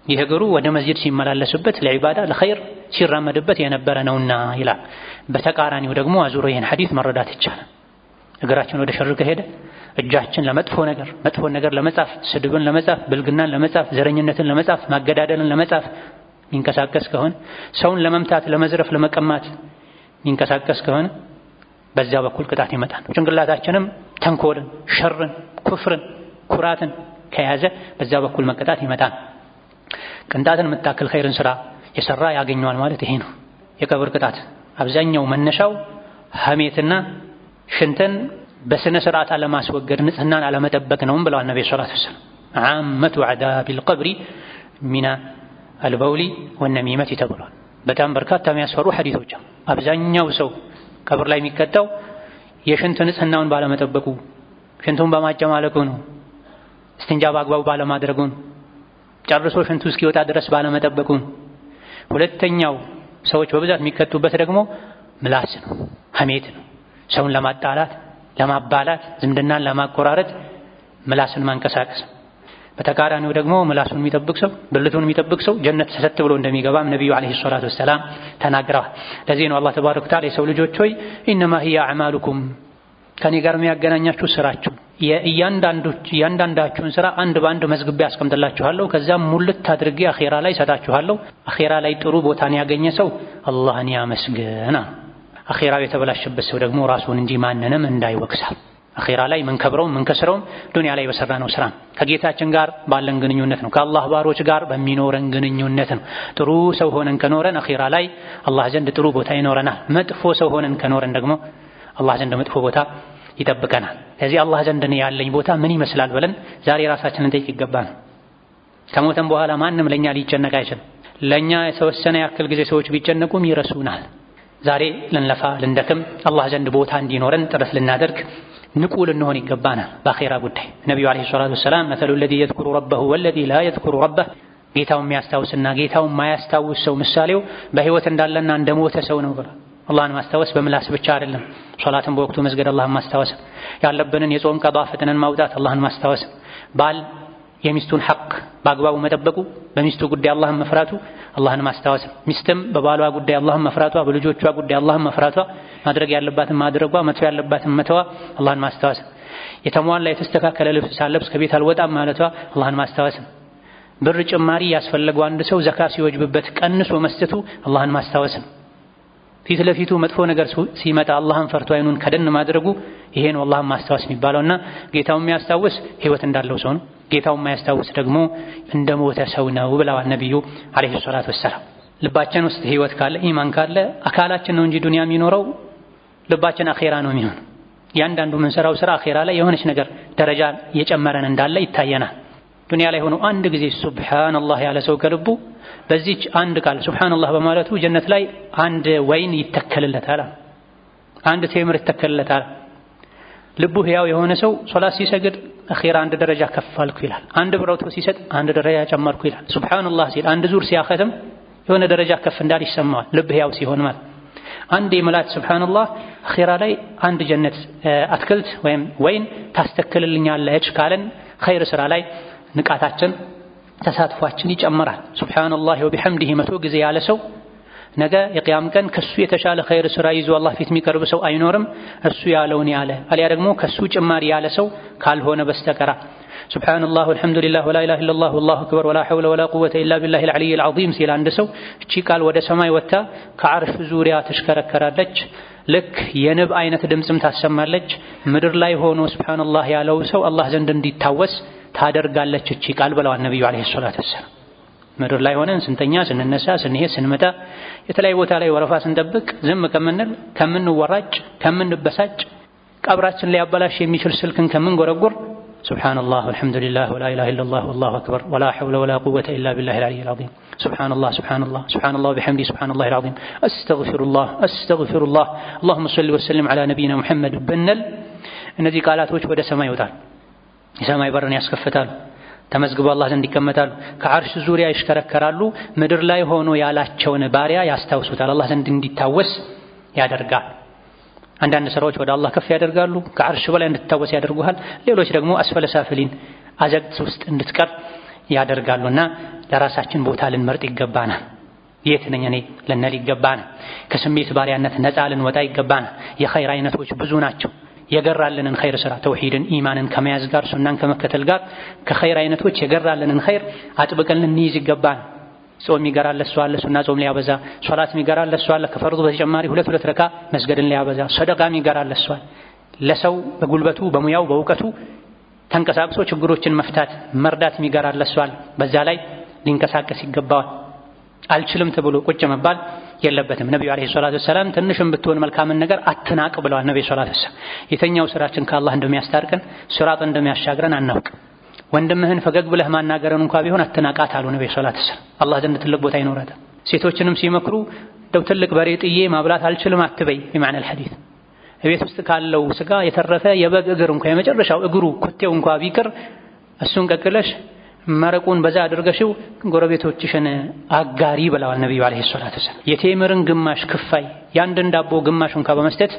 ይህ እግሩ ወደ መስጂድ ሲመላለስበት ለዒባዳ ለኸይር ሲራመድበት የነበረ ነውና ይላል። በተቃራኒው ደግሞ አዙሮ ይህን ሐዲስ መረዳት ይቻላል። እግራችን ወደ ሸር ከሄደ እጃችን ለመጥፎ ነገር መጥፎን ነገር ለመጻፍ፣ ስድብን ለመጻፍ፣ ብልግናን ለመጻፍ፣ ዘረኝነትን ለመጻፍ፣ ማገዳደልን ለመጻፍ ሚንቀሳቀስ ከሆነ ሰውን ለመምታት፣ ለመዝረፍ፣ ለመቀማት ሚንቀሳቀስ ከሆነ በዛ በኩል ቅጣት ይመጣል። ጭንቅላታችንም ተንኮልን፣ ሸርን፣ ኩፍርን፣ ኩራትን ከያዘ በዛ በኩል መቀጣት ይመጣል። ቅንጣትን የምታክል ኸይርን ስራ የሰራ ያገኘዋል ማለት ይሄ ነው። የቀብር ቅጣት አብዛኛው መነሻው ሐሜትና ሽንትን በስነ ስርዓት አለማስወገድ ንጽህናን አለመጠበቅ ነው ብለዋል ነብዩ ሰለላሁ ዐለይሂ ወሰለም። ዓመቱ ዐዛቢል ቀብሪ ሚና አልበውሊ ወነሚመት ተብሏል። በጣም በርካታ የሚያስፈሩ ሐዲሶች አብዛኛው ሰው ቀብር ላይ የሚቀጣው የሽንት ንጽህናውን ባለመጠበቁ፣ ሽንቱን በማጨማለቁ ነው። እስትንጃ በአግባቡ ባለማድረጉ ነው። ጨርሶ ሽንቱ እስኪወጣ ድረስ ባለመጠበቁ ነው። ሁለተኛው ሰዎች በብዛት የሚቀጡበት ደግሞ ምላስ ነው፣ ሐሜት ነው። ሰውን ለማጣላት፣ ለማባላት፣ ዝምድናን ለማቆራረጥ ምላስን ማንቀሳቀስ። በተቃራኒው ደግሞ ምላሱን የሚጠብቅ ሰው፣ ብልቱን የሚጠብቅ ሰው ጀነት ተሰጥ ብሎ እንደሚገባም ነብዩ አለይሂ ሰላቱ ወሰላም ተናግረዋል። ለዚህ ነው አላህ ተባረከ ወተዓላ የሰው ልጆች ሆይ ኢነማ ሂየ አዕማሉኩም ከኔ ጋር የሚያገናኛችሁ ስራችሁ እያንዳንዳችሁን ስራ አንድ በአንድ መዝግቤ አስቀምጥላችኋለሁ። ከዛም ሙልት አድርጌ አኺራ ላይ ሰጣችኋለሁ። አኺራ ላይ ጥሩ ቦታን ያገኘ ሰው አላህን ያመስግና። አኺራው የተበላሸበት ሰው ደግሞ ራሱን እንጂ ማንንም እንዳይወቅሳል። አኺራ ላይ ምንከብረውም ምንከስረውም ዱንያ ላይ በሰራነው ስራ ከጌታችን ጋር ባለን ግንኙነት ነው። ከአላህ ባሮች ጋር በሚኖረን ግንኙነት ነው። ጥሩ ሰው ሆነን ከኖረን አኺራ ላይ አላህ ዘንድ ጥሩ ቦታ ይኖረናል። መጥፎ ሰው ሆነን ከኖረን ደግሞ አላህ ዘንድ መጥፎ ቦታ ይጠብቀናል። ስለዚህ አላህ ዘንድ ነው ያለኝ ቦታ ምን ይመስላል ብለን ዛሬ ራሳችንን እንጠይቅ ይገባል። ከሞተን በኋላ ማንም ለኛ ሊጨነቅ አይችልም። ለኛ የተወሰነ ያክል ጊዜ ሰዎች ቢጨነቁም ይረሱናል። ዛሬ ልንለፋ ልንደክም አላህ ዘንድ ቦታ እንዲኖረን ጥረት ልናደርግ ንቁ ልንሆን ይገባናል። በአኺራ ጉዳይ ነብዩ አለይሂ ሰላቱ ወሰላም መሰሉ الذي يذكر ربه والذي لا يذكر ربه ጌታውን የሚያስታውስና ጌታውን የማያስታውስ ሰው ምሳሌው በህይወት እንዳለና እንደሞተ ሰው ነው ብሏል። አላህን ማስታወስ በምላስ ብቻ አይደለም። ሶላትን በወቅቱ መስገድ አላህን ማስታወስ፣ ያለብንን የጾም ቀዷ ፈተናን ማውጣት አላህን ማስታወስ፣ ባል የሚስቱን ሐቅ በአግባቡ መጠበቁ፣ በሚስቱ ጉዳይ አላህን መፍራቱ አላህን ማስታወስ፣ ሚስትም በባሏ ጉዳይ አላህን መፍራቷ፣ በልጆቿ ጉዳይ አላህን መፍራቷ፣ ማድረግ ያለባትን ማድረጓ፣ መተው ያለባትን መተዋ አላህን ማስታወስ፣ የተሟላ የተስተካከለ ልብስ ሳለብስ ከቤት አልወጣም ማለቷ አላህን ማስታወስ፣ ብር ጭማሪ ያስፈለገው አንድ ሰው ዘካ ሲወጅብበት ቀንሶ መስጠቱ አላህን ማስታወስ፣ ፊት ለፊቱ መጥፎ ነገር ሲመጣ አላህን ፈርቶ አይኑን ከደን ማድረጉ ይሄ ነው አላህን ማስታወስ የሚባለውና ጌታውን የሚያስታውስ ህይወት እንዳለው ሰው ነው። ጌታውን የማያስታውስ ደግሞ እንደሞተ ሰው ነው ብለዋል ነብዩ አለይሂ ሰላቱ ወሰላም። ልባችን ውስጥ ህይወት ካለ ኢማን ካለ አካላችን ነው እንጂ ዱንያ የሚኖረው ልባችን አኺራ ነው የሚሆነው። ያንዳንዱ የምንሰራው ስራ አኺራ ላይ የሆነች ነገር ደረጃ እየጨመረን እንዳለ ይታየናል። ዱንያ ላይ ሆኖ አንድ ጊዜ ሱብሃንአላህ ያለ ሰው ከልቡ በዚች አንድ ቃል ሱብሃንአላህ በማለቱ ጀነት ላይ አንድ ወይን ይተከልለታል፣ አንድ ቴምር ይተከልለታል። ልቡ ህያው የሆነ ሰው ሶላት ሲሰግድ አኺራ አንድ ደረጃ ከፍ አልኩ ይላል። አንድ ብሮቶ ሲሰጥ አንድ ደረጃ ጨመርኩ ይላል። ሱብሃንአላህ ሲል አንድ ዙር ሲያኸትም የሆነ ደረጃ ከፍ እንዳል ይሰማዋል። ልብ ህያው ሲሆን ማለት አንድ የመላት ሱብሃንአላህ አኺራ ላይ አንድ ጀነት አትክልት ወይም ወይን ታስተክልልኛለች ካለን ኸይር ስራ ላይ ንቃታችን ተሳትፏችን ይጨምራል። ሱብሃንአላህ ወቢሐምዲሂ 100 ጊዜ ያለ ሰው ነገ የቂያም ቀን ከሱ የተሻለ ኸይር ስራ ይዞ አላህ ፊት የሚቀርብ ሰው አይኖርም። እሱ ያለውን ያለ አልያ ደግሞ ከሱ ጭማሪ ያለ ሰው ካልሆነ በስተቀር ሱብሃንአላህ ወልሐምዱሊላህ ወላ ኢላሃ ኢለላህ ወላሁ አክበር ወላ ሐውለ ወላ ቁወተ ኢላ ቢላሂል አልዓሊይል ዐዚም ሲል አንድ ሰው እቺ ቃል ወደ ሰማይ ወጣ ከዓርሽ ዙሪያ ተሽከረከራለች። ልክ የንብ አይነት ድምጽም ታሰማለች። ምድር ላይ ሆኖ ሱብሃንአላህ ያለው ሰው አላህ ዘንድ እንዲታወስ ታደርጋለች እቺ ቃል ብለዋል ነብዩ አለይሂ ሰላቱ ወሰላም። ምድር ላይ ሆነን ስንተኛ፣ ስንነሳ፣ ስንሄድ፣ ስንመጣ የተለያየ ቦታ ላይ ወረፋ ስንጠብቅ ዝም ከምንል፣ ከምንወራጭ፣ ከምንበሳጭ ቀብራችን ላይ ያበላሽ የሚችል ስልክን ከምንጎረጉር ሱብሃንአላህ ወልሐምዱሊላህ ወላ ኢላሃ ኢለላህ ወላሁ አክበር ወላ ሐውለ ወላ ቁወተ ኢላ ቢላሂል አልዓሊይል ዐዚም ሱብሃንአላህ ሱብሃንአላህ ሱብሃንአላህ ወቢሐምዲሂ ሱብሃንአላሂል ዐዚም አስተግፊሩላህ አስተግፊሩላህ አላሁመ ሰሊ ወሰለም ዐላ ነቢይና ሙሐመድ ብንል እነዚህ ቃላቶች ወደ ሰማይ ይወጣሉ። የሰማይ በርን ያስከፍታሉ። ተመዝግበው አላህ ዘንድ ይቀመጣሉ። ከዓርሽ ዙሪያ ይሽከረከራሉ። ምድር ላይ ሆኖ ያላቸውን ባሪያ ያስታውሱታል። አላህ ዘንድ እንዲታወስ ያደርጋል። አንዳንድ ስራዎች ወደ አላህ ከፍ ያደርጋሉ፣ ከዓርሽ በላይ እንድትታወስ ያደርጉሃል። ሌሎች ደግሞ አስፈለ ሳፍሊን አዘቅት ውስጥ እንድትቀር ያደርጋሉና ለራሳችን ቦታ ልንመርጥ ይገባናል። የት ነኝ እኔ ልንል ይገባናል። ከስሜት ባሪያነት ነፃ ልንወጣ ይገባናል። የኸይር አይነቶች ብዙ ናቸው። የገራልንን ኸይር ስራ ተውሂድን ኢማንን ከመያዝ ጋር ሱናን ከመከተል ጋር ከኸይር አይነቶች የገራልንን ኸይር አጥብቀን ልንይዝ ይገባናል። ጾም ይገራል ሰው አለ፣ ሱና ጾም ሊያበዛ፣ ሶላት ይገራል ሰው አለ፣ ከፈርዱ በተጨማሪ ሁለት ረካ መስገድን ሊያበዛ፣ ሰደቃ ይገራል ሰው አለ። ለሰው በጉልበቱ በሙያው በእውቀቱ ተንቀሳቅሶ ችግሮችን መፍታት መርዳት ይገራል ሰው አለ። በዛ ላይ ሊንቀሳቀስ ይገባዋል። አልችልም ተብሎ ቁጭ መባል የለበትም። ነብዩ አለይሂ ሰላቱ ወሰላም ትንሽም ብትሆን መልካምን ነገር አትናቅ ብለዋል። ነብዩ ሰለላሁ ዐለይሂ ወሰለም የተኛው ስራችን ከአላህ እንደሚያስታርቀን ስራጥ እንደሚያሻግረን አናውቅ። ወንድምህን ፈገግ ብለህ ማናገርን እንኳን ቢሆን አትናቃት አሉ ነብዩ ሰለላሁ ዐለይሂ ወሰለም። አላህ ዘንድ ትልቅ ቦታ ይኖራታል። ሴቶችንም ሲመክሩ ደው ትልቅ በሬ ጥዬ ማብላት አልችልም አትበይ በማዕና الحديث። ቤት ውስጥ ካለው ስጋ የተረፈ የበግ እግር እንኳን የመጨረሻው እግሩ ኮቴው እንኳን ቢቀር እሱን ቀቅለሽ መረቁን በዛ አድርገሽው ጎረቤቶችሽን አጋሪ ብለዋል ነብዩ አለይሂ ሰላቱ ወሰለም። የቴምርን ግማሽ ክፋይ ያንድን ዳቦ ግማሽ እንኳን በመስጠት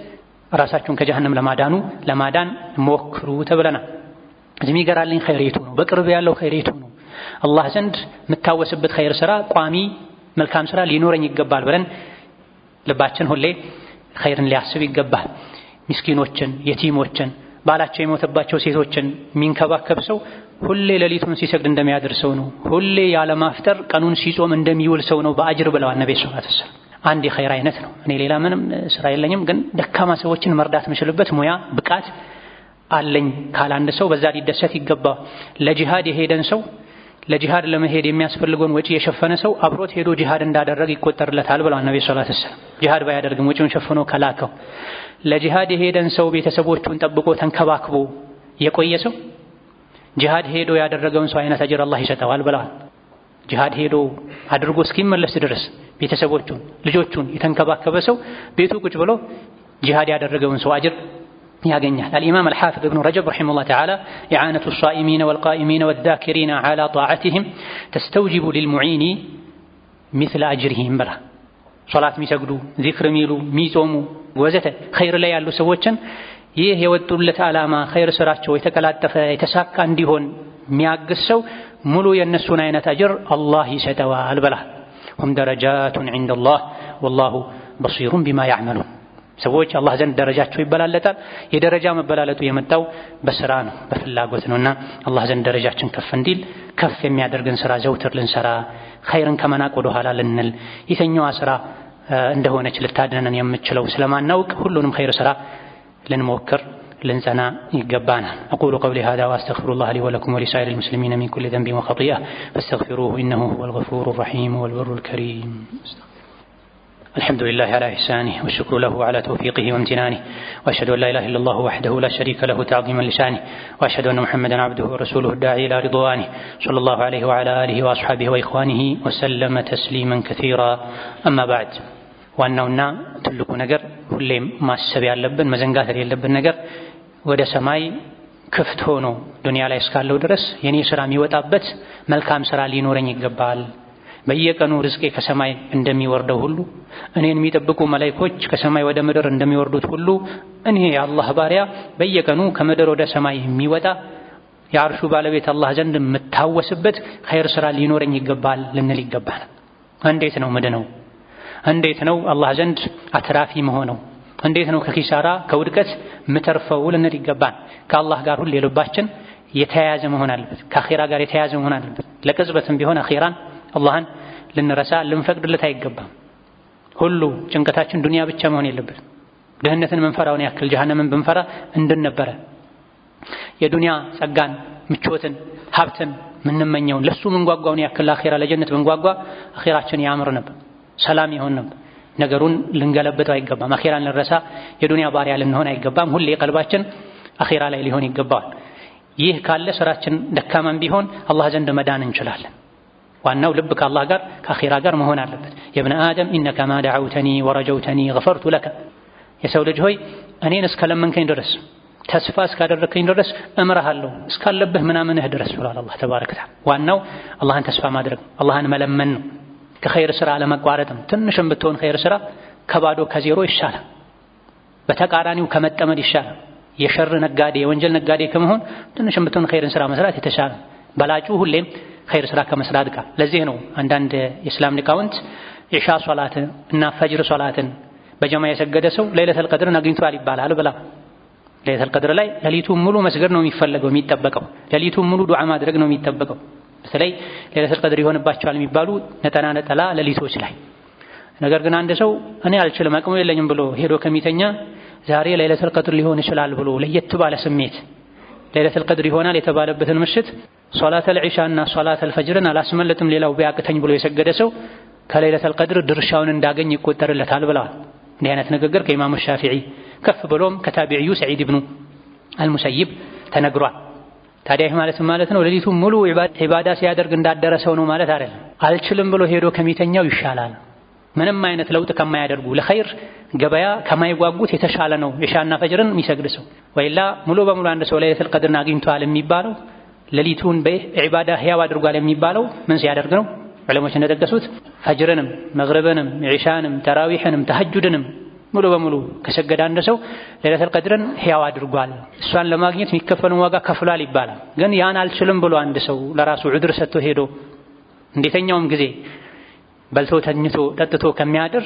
ራሳችሁን ከጀሃነም ለማዳን ሞክሩ ተብለናል። እዚህ ይገራልኝ ኸይሪቱ ነው፣ በቅርብ ያለው ኸይሪቱ ነው። አላህ ዘንድ የምታወስበት ኸይር ስራ ቋሚ መልካም ስራ ሊኖረኝ ይገባል ብለን ልባችን ሁሌ ኸይርን ሊያስብ ይገባል። ምስኪኖችን፣ የቲሞችን፣ ባላቸው የሞተባቸው ሴቶችን የሚንከባከብ ሰው ሁሌ ሌሊቱን ሲሰግድ እንደሚያደርሰው ነው። ሁሌ ያለ ማፍጠር ቀኑን ሲጾም እንደሚውል ሰው ነው በአጅር ብለዋል ነብዩ ሰለላሁ ዐለይሂ ወሰለም። አንድ የኸይር አይነት ነው። እኔ ሌላ ምንም ስራ የለኝም፣ ግን ደካማ ሰዎችን መርዳት የምችልበት ሙያ ብቃት አለኝ ካለ አንድ ሰው በዛ ሊደሰት ይገባል። ለጂሃድ የሄደን ሰው ለጂሃድ ለመሄድ የሚያስፈልገውን ወጪ የሸፈነ ሰው አብሮት ሄዶ ጂሃድ እንዳደረገ ይቆጠርለታል ብለዋል ነብዩ ሰለላሁ ዐለይሂ ወሰለም። ጂሃድ ባያደርግም ወጪውን ሸፍኖ ከላከው ለጂሃድ የሄደን ሰው ቤተሰቦቹን ጠብቆ ተንከባክቦ የቆየ ሰው ጂሃድ ሄዶ ያደረገውን ሰው አይነት አጅር አላህ ይሰጠዋል ብለዋል። ጂሃድ ሄዶ አድርጎ እስኪመለስ ድረስ ቤተሰቦቹን ልጆቹን የተንከባከበ ሰው ቤቱ ቁጭ ብሎ ጂሃድ ያደረገውን ሰው አጅር ያገኛል። الإمام الحافظ ابن رجب رحمه الله تعالى إعانة الصائمين والقائمين والذاكرين على طاعتهم تستوجب للمعين مثل أجرهم بلا صلاة ሚሰግዱ ዚክር ሚሉ ሚጾሙ ወዘተ ኸይር ላይ ያሉ ሰዎችን ይህ የወጡለት ዓላማ ኸይር ስራቸው የተቀላጠፈ የተሳካ እንዲሆን የሚያግዝ ሰው ሙሉ የነሱን አይነት አጅር አላህ ይሰጠዋል ብላ هم درجات عند الله والله بصير بما يعملون። ሰዎች አላህ ዘንድ ደረጃቸው ይበላለጣል። የደረጃ መበላለጡ የመጣው በስራ ነው በፍላጎት ነውና አላህ ዘንድ ደረጃችን ከፍ እንዲል ከፍ የሚያደርገን ስራ ዘውትር ልንሰራ ኸይርን ከመናቅ ወደ ኋላ ልንል የተኛዋ ስራ እንደሆነች ልታድነን የምትችለው ስለማናውቅ ሁሉንም ኸይር ስራ ልንሞክር لنسنا يقبانا. أقول قولي هذا وأستغفر الله لي ولكم ولسائر المسلمين من كل ذنب وخطيئة فاستغفروه إنه هو الغفور الرحيم والبر الكريم. الحمد لله على إحسانه والشكر له على توفيقه وامتنانه، وأشهد أن لا إله إلا الله وحده لا شريك له تعظيما لشانه، وأشهد أن محمدا عبده ورسوله الداعي إلى رضوانه صلى الله عليه وعلى آله وأصحابه وإخوانه وسلم تسليما كثيرا. أما بعد، ዋናውና ትልቁ ነገር ሁሌም ማሰብ ያለብን መዘንጋት የሌለብን ነገር ወደ ሰማይ ክፍት ሆኖ ዱንያ ላይ እስካለው ድረስ የኔ ስራ የሚወጣበት መልካም ስራ ሊኖረኝ ይገባል። በየቀኑ ርዝቄ ከሰማይ እንደሚወርደው ሁሉ እኔን የሚጠብቁ መላእክቶች ከሰማይ ወደ ምድር እንደሚወርዱት ሁሉ እኔ የአላህ ባሪያ በየቀኑ ከምድር ወደ ሰማይ የሚወጣ የአርሹ ባለቤት አላህ ዘንድ የምታወስበት ኸይር ስራ ሊኖረኝ ይገባል ልንል ይገባል። እንዴት ነው ምንድነው? እንዴት ነው አላህ ዘንድ አትራፊ መሆነው? እንዴት ነው ከኪሳራ ከውድቀት ምተርፈው ልንል ይገባል። ከአላህ ጋር ሁሉ ልባችን የተያያዘ መሆን አለበት። ከአኺራ ጋር የተያያዘ መሆን አለበት። ለቅጽበትም ቢሆን አኺራን አላህን ልንረሳ ልንፈቅድለት አይገባም። ሁሉ ጭንቀታችን ዱንያ ብቻ መሆን የለበት። ድህነትን መንፈራውን ያክል ጀሃነምን ብንፈራ እንደነበረ የዱንያ ጸጋን፣ ምቾትን፣ ሀብትን ምንመኘውን ለሱ ምንጓጓውን ያክል አኺራ ለጀነት ብንጓጓ አኺራችን ያምር ነበር፣ ሰላም ይሆን ነበር። ነገሩን ልንገለብጠው አይገባም። አኺራን ልንረሳ የዱንያ ባሪያ ልንሆን አይገባም። ሁሌ ቀልባችን አኺራ ላይ ሊሆን ይገባል። ይህ ካለ ስራችን ደካማም ቢሆን አላህ ዘንድ መዳን እንችላለን። ዋናው ልብ ከአላህ ጋር ከአኺራ ጋር መሆን አለበት። የብነ አደም ኢነከ ማ ደዐውተኒ ወረጀውተኒ ገፈርቱ ለከ፣ የሰው ልጅ ሆይ እኔን እስከለመንከኝ ድረስ ተስፋ እስካደረከኝ ድረስ እምርሃለሁ እስካለብህ ምናምንህ ድረስ ብሏል አላህ ተባረከ ወተዓላ። ዋናው አላህን ተስፋ ማድረግ አላህን መለመን ነው። ከኸይር ስራ ለመቋረጥም ትንሽም ብትሆን ኸይር ስራ ከባዶ ከዜሮ ይሻላል። በተቃራኒው ከመጠመድ ይሻላል። የሸር ነጋዴ የወንጀል ነጋዴ ከመሆን ትንሽም ብትሆን ኸይርን ስራ መስራት የተሻለ በላጩ ሁሌም ኸይር ስራ ከመስራት ጋር። ለዚህ ነው አንዳንድ የእስላም ሊቃውንት ኢሻ ሶላትን እና ፈጅር ሶላትን በጀማ የሰገደ ሰው ለይለተል ቀድርን አግኝቷል ይባላል ብላ። ለይለተል ቀድር ላይ ሌሊቱን ሙሉ መስገድ ነው የሚፈለገው የሚጠበቀው። ሌሊቱን ሙሉ ዱዓ ማድረግ ነው የሚጠበቀው። በተለይ ለይለተል ቀድር ይሆንባቸዋል የሚባሉ ነጠላ ሌሊቶች ላይ። ነገር ግን አንድ ሰው እኔ አልችልም አቅሙ የለኝም ብሎ ሄዶ ከሚተኛ ዛሬ ለይለተል ቀድር ሊሆን ይችላል ብሎ ለየት ባለ ስሜት ለይለተል ቀድር ይሆናል የተባለበትን ምሽት ሶላተል ዒሻና ሶላተል ፈጅርን አላስመለጥም ሌላው ቢያቅተኝ ብሎ የሰገደ ሰው ከለይለተል ቀድር ድርሻውን እንዳገኝ ይቆጠርለታል ብለዋል። እንዲህ አይነት ንግግር ከኢማሙ ሻፊዒ ከፍ ብሎም ከታቢዒዩ ሰዒድ ኢብኑ አልሙሰይብ ተነግሯል። ታዲያ ይህ ማለት ነው ሌሊቱን ሙሉ ዒባዳ ሲያደርግ እንዳደረሰው ነው ማለት አይደለም። አልችልም ብሎ ሄዶ ከሚተኛው ይሻላል። ምንም አይነት ለውጥ ከማያደርጉ ለኸይር ገበያ ከማይጓጉት የተሻለ ነው ዒሻና ፈጅርን የሚሰግድ ሰው። ወይላ ሙሉ በሙሉ አንድ ሰው ለይለተል ቀድርን አግኝቷል የሚባለው ሌሊቱን በዒባዳ ህያው አድርጓል የሚባለው ምን ሲያደርግ ነው? ዑለሞች እንደጠቀሱት ፈጅርንም መግሪብንም ዒሻንም ተራዊሕንም ተሐጁድንም ሙሉ በሙሉ ከሰገደ አንድ ሰው ለይለተል ቀድርን ህያው አድርጓል፣ እሷን ለማግኘት የሚከፈለውን ዋጋ ከፍሏል ይባላል። ግን ያን አልችልም ብሎ አንድ ሰው ለራሱ ዑድር ሰጥቶ ሄዶ እንዴተኛውም ጊዜ በልቶ ተኝቶ ጠጥቶ ከሚያድር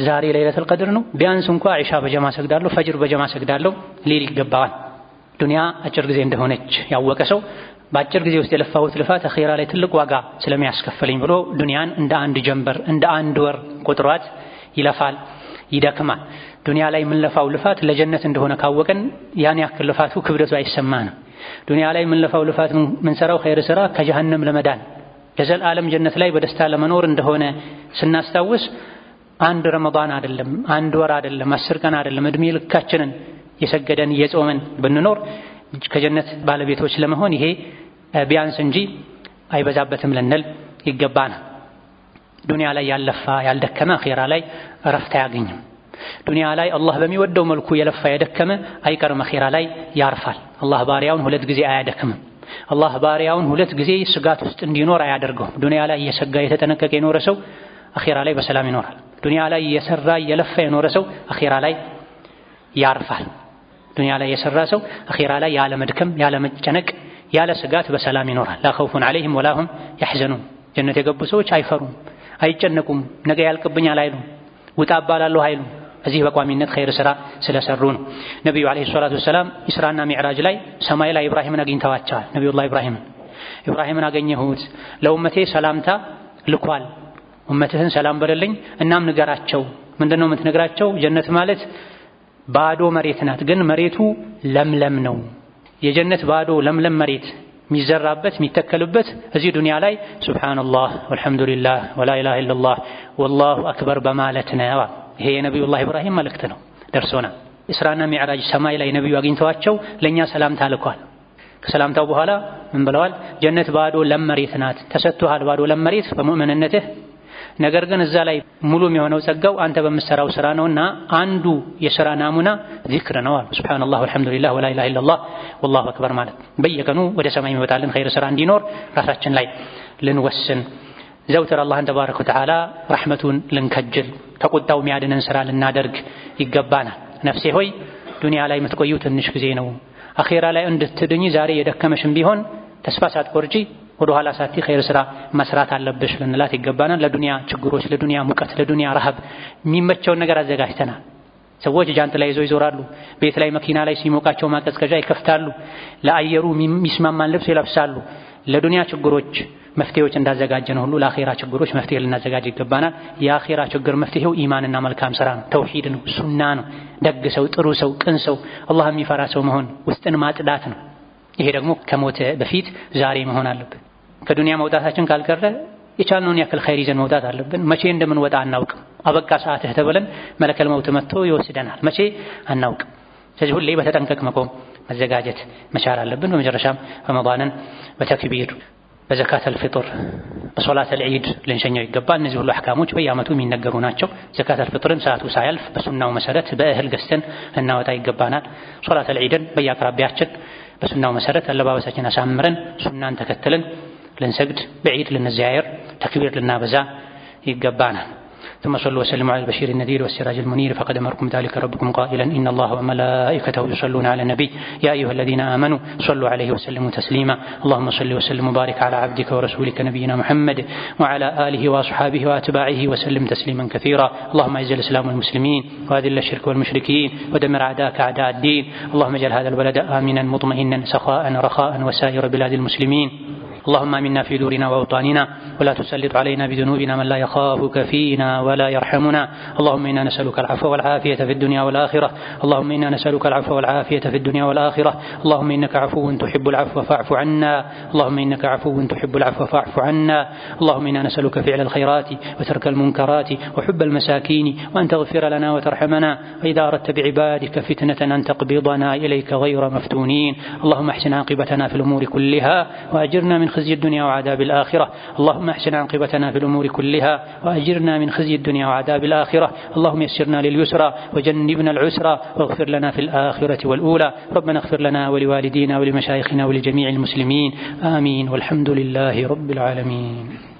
ዛሬ ለይለተል ቀድር ነው ቢያንስ እንኳን ዒሻ በጀማ ሰግዳለሁ ፈጅር በጀማ ሰግዳለሁ ሊል ይገባዋል። ዱንያ አጭር ጊዜ እንደሆነች ያወቀ ሰው በአጭር ጊዜ ውስጥ የለፋሁት ልፋት አኺራ ላይ ትልቅ ዋጋ ስለሚያስከፍለኝ ብሎ ዱንያን እንደ አንድ ጀንበር እንደ አንድ ወር ቁጥሯት ይለፋል፣ ይደክማል። ዱንያ ላይ የምንለፋው ልፋት ለጀነት እንደሆነ ካወቀን ያን ያክል ልፋቱ ክብደቱ አይሰማንም። ዱንያ ላይ የምንለፋው ልፋት የምንሰራው ኸይር ስራ ከጀሃነም ለመዳን ለዘላለም ጀነት ላይ በደስታ ለመኖር እንደሆነ ስናስታውስ አንድ ረመዳን አይደለም፣ አንድ ወር አይደለም፣ 10 ቀን አይደለም፣ እድሜ ልካችንን የሰገደን የጾመን ብንኖር ከጀነት ባለቤቶች ለመሆን ይሄ ቢያንስ እንጂ አይበዛበትም ልንል ይገባናል። ዱንያ ላይ ያለፋ ያልደከመ አኺራ ላይ እረፍት አያገኝም። ዱንያ ላይ አላህ በሚወደው መልኩ የለፋ የደከመ አይቀርም አኺራ ላይ ያርፋል። አላህ ባሪያውን 2 ጊዜ አያደክምም። አላህ ባሪያውን 2 ጊዜ ስጋት ውስጥ እንዲኖር አያደርገውም። ዱንያ ላይ እየሰጋ የተጠነቀቀ የኖረ ሰው አኺራ ላይ በሰላም ይኖራል። ዱንያ ላይ የሰራ የለፋ የኖረ ሰው አኺራ ላይ ያርፋል። ዱንያ ላይ የሰራ ሰው አኺራ ላይ ያለ መድከም ያለ መጨነቅ ያለ ስጋት በሰላም ይኖራል። ላ ኸውፉን ዐለይሂም ወላ ሁም የሕዘኑን። ጀነት የገቡ ሰዎች አይፈሩም፣ አይጨነቁም፣ ነገ ያልቅብኛል አይሉም፣ ውጣ እባላለሁ አይሉም። እዚህ በቋሚነት ኸይር ስራ ስለሰሩ ነው። ነቢዩ ዓለይሂ ሰላቱ ወሰላም ኢስራና ሚዕራጅ ላይ ሰማይ ላይ ኢብራሂምን አግኝተዋቸዋል። ነቢዩላህ ኢብራሂምን አገኘሁት፣ ለኡመቴ ሰላምታ ልኳል፣ ኡመትህን ሰላም በለልኝ፣ እናም ንገራቸው። ምንድነው የምትነግራቸው? ጀነት ማለት ባዶ መሬት ናት ግን መሬቱ ለምለም ነው የጀነት ባዶ ለምለም መሬት ሚዘራበት ሚተከልበት እዚህ ዱንያ ላይ ሱብሃንአላህ ወልሐምዱሊላህ ወላ ኢላሃ ኢላላህ ወላሁ አክበር በማለት ነው ይሄ የነብዩላህ ኢብራሂም መልእክት ነው ደርሶና ኢስራና ሚዕራጅ ሰማይ ላይ ነብዩ አግኝተዋቸው ለኛ ሰላም ታልኳል ከሰላምታው በኋላ ምን ብለዋል ጀነት ባዶ ለም መሬት ናት ተሰጥቷል ባዶ ለም መሬት በሙእሚንነትህ ነገር ግን እዛ ላይ ሙሉ የሚሆነው ጸጋው አንተ በመሰራው ስራ ነውና አንዱ የሥራ ናሙና ዚክር ነው ሱብሃንአላህ ወልሐምዱሊላህ ወላ ኢላሃ ኢላላህ ወላሁ አክበር ማለት በየቀኑ ወደ ሰማይ የሚወጣልን ኸይር ስራ እንዲኖር ራሳችን ላይ ልንወስን ዘውትር አላህን ተባረከ ወተዓላ ረሕመቱን ልንከጅል ከቁጣው የሚያድነን ስራ ልናደርግ ይገባናል ነፍሴ ሆይ ዱንያ ላይ የምትቆዩ ትንሽ ጊዜ ነው አኺራ ላይ እንድትድኝ ዛሬ የደከመሽም ቢሆን ተስፋ ሳትቆርጪ ወደ ኋላ ሳቲ ኸይር ስራ መስራት አለብሽ ልንላት ይገባናል ለዱንያ ችግሮች ለዱንያ ሙቀት ለዱንያ ረሃብ የሚመቸውን ነገር አዘጋጅተናል ሰዎች ጃንጥላ ይዘው ይዞራሉ ቤት ላይ መኪና ላይ ሲሞቃቸው ማቀዝቀዣ ይከፍታሉ ለአየሩ የሚስማማን ልብስ ይለብሳሉ ለዱንያ ችግሮች መፍትሄዎች እንዳዘጋጀን ሁሉ ለአኺራ ችግሮች መፍትሄ ልናዘጋጅ ይገባናል የአኺራ ችግር መፍትሄው ኢማንና መልካም ስራ ነው ተውሂድ ነው ሱና ነው ደግ ሰው ጥሩ ሰው ቅን ሰው አላህ የሚፈራ ሰው መሆን ውስጥን ማጽዳት ነው ይሄ ደግሞ ከሞት በፊት ዛሬ መሆን አለበት ከዱንያ መውጣታችን ካልቀረ የቻልነውን ያክል ኸይር ይዘን መውጣት አለብን መቼ እንደምንወጣ አናውቅም አበቃ ሰዓትህ ተብለን መለከል መውት መጥቶ ይወስደናል መቼ አናውቅም ስለዚህ ሁሌ በተጠንቀቅ መቆም መዘጋጀት መቻል አለብን በመጨረሻም ረመዳንን በተክቢር በዘካት አልፍጥር በሶላት አልዒድ ልንሸኘው ይገባል እነዚህ ሁሉ አህካሞች በየዓመቱ የሚነገሩ ናቸው ዘካት አልፍጥርን ሰዓቱ ሳያልፍ በሱናው መሰረት በእህል ገዝተን እናወጣ ይገባናል ሶላት አልዒድን በየአቅራቢያችን በሱናው መሰረት አለባበሳችን አሳምረን ሱናን ተከትለን ልንሰግድ በዒድ ልንዘያየር ተክቢር ልናበዛ ይገባናል ثم صلوا وسلموا على البشير النذير والسراج المنير فقد أمركم ذلك ربكم قائلا إن الله وملائكته يصلون على النبي يا أيها الذين آمنوا صلوا عليه وسلموا تسليما اللهم صل وسلم وبارك على عبدك ورسولك نبينا محمد وعلى آله وأصحابه وأتباعه وسلم تسليما كثيرا اللهم أعز الإسلام والمسلمين وأذل الشرك والمشركين ودمر أعداءك أعداء الدين اللهم اجعل هذا البلد آمنا مطمئنا سخاء رخاء وسائر بلاد المسلمين اللهم آمنا في دورنا وأوطاننا ولا تسلط علينا بذنوبنا من لا يخافك فينا ولا يرحمنا اللهم إنا نسألك العفو والعافية في الدنيا والآخرة اللهم إنا نسألك العفو والعافية في الدنيا والآخرة اللهم إنك عفو تحب العفو فاعف عنا اللهم إنك عفو تحب العفو فاعف عنا اللهم إنا نسألك فعل الخيرات وترك المنكرات وحب المساكين وأن تغفر لنا وترحمنا وإذا أردت بعبادك فتنة أن تقبضنا إليك غير مفتونين اللهم احسن عاقبتنا في الأمور كلها وأجرنا من خزي الدنيا وعذاب الآخرة اللهم احسن عاقبتنا في الأمور كلها وأجرنا من خزي الدنيا وعذاب الآخرة اللهم يسرنا لليسرى وجنبنا العسرى واغفر لنا في الآخرة والأولى ربنا اغفر لنا ولوالدينا ولمشايخنا ولجميع المسلمين آمين والحمد لله رب العالمين